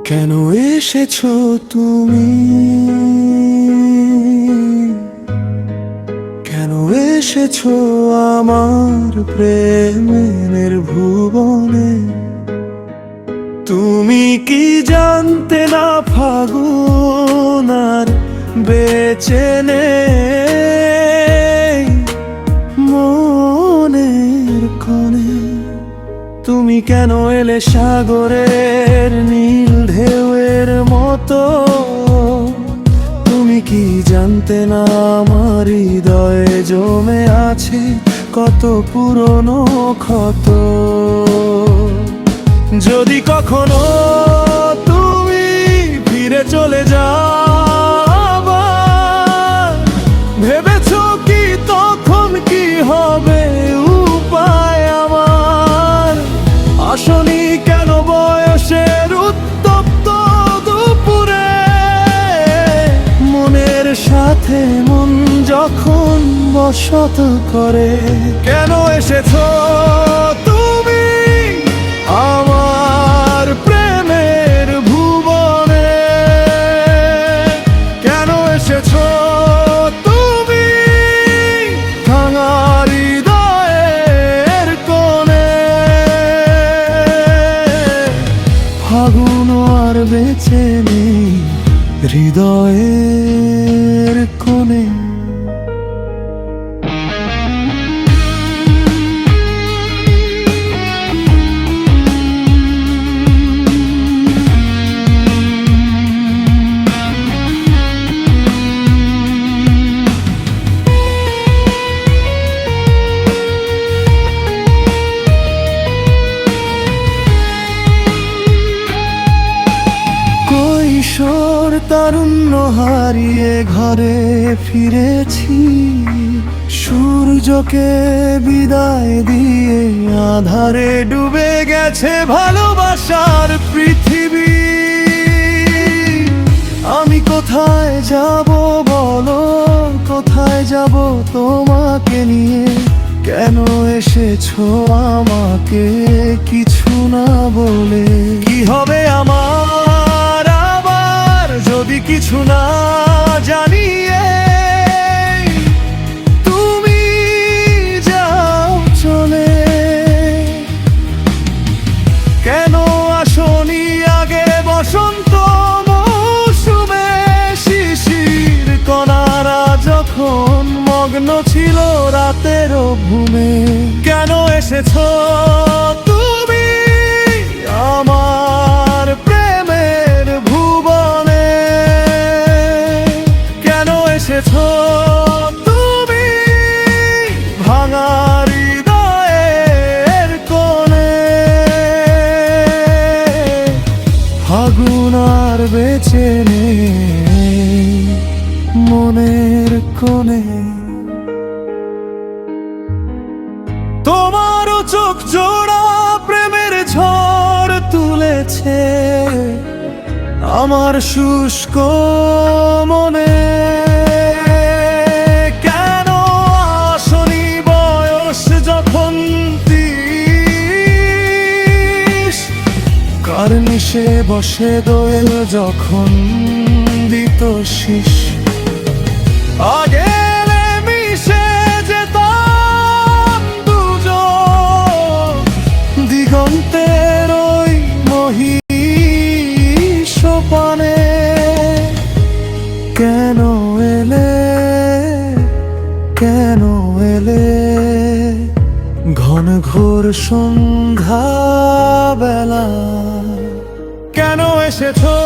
কেন এসেছো তুমি, কেন এসেছো আমার প্রেমের ভুবনে? তুমি কি জানতে না ফাগুন আর বেঁচে নেই মনের কোণে? তুমি কেন এলে সাগরের নীল ঢেউয়ের মতো? তুমি কি জানতে না আমার হৃদয়ে জমে আছে কত পুরনো ক্ষত? যদি কখনো তুমি ফিরে চলে যাও, ভেবেছো কি তখন কি হবে উপায় আমার? আসনি কেন বয়সের উত্তপ্ত দুপুরে? মনের সাথে মন যখন বসত করে, কেন এসেছো তুমি আমার প্রেমের ভুবনে? কেন এসেছো তুমি ভাঙা হৃদয়ের কোণে? ফাগুন আর বেঁচে নেই হৃদয়ের কোণে। কৈশোর তারুণ্য হারিয়ে ঘরে ফিরেছি, সূর্যকে বিদায় দিয়ে আধারে ডুবে গেছে ভালোবাসার পৃথিবী। আমি কোথায় যাব বলো, কোথায় যাব তোমাকে নিয়ে? কেন এসেছো আমাকে কিছু না বলে? কি হবে আমার আবার যদি কিছু না জানিয়ে তুমি যাও চলে? কেন আসনি আগে বসন্ত মৌসুমে? শিশির কণারা যখন মগ্ন ছিল রাতের ঘুমে, কেন এসেছো তুমি আমার প্রেমের ভুবনে? কেন এসেছো তুমি ভাঙা হৃদয়ের কোণে? ফাগুন আর বেঁচে নেই মনের কোণে। তোমারও চোখ জোড়া প্রেমের ঝড় তুলেছে আমার শুষ্ক মনে। কেন আসনি বয়স যখন 30, কার্নিশে বসে দোয়েল যখন দিত শীষ? আগে মিশে যেতাম দুজন দিগন্তের ওই মহিষপানে। কেন এলে, কেন এলে ঘন ঘোর সন্ধ্যা বেলা? কেন এসেছো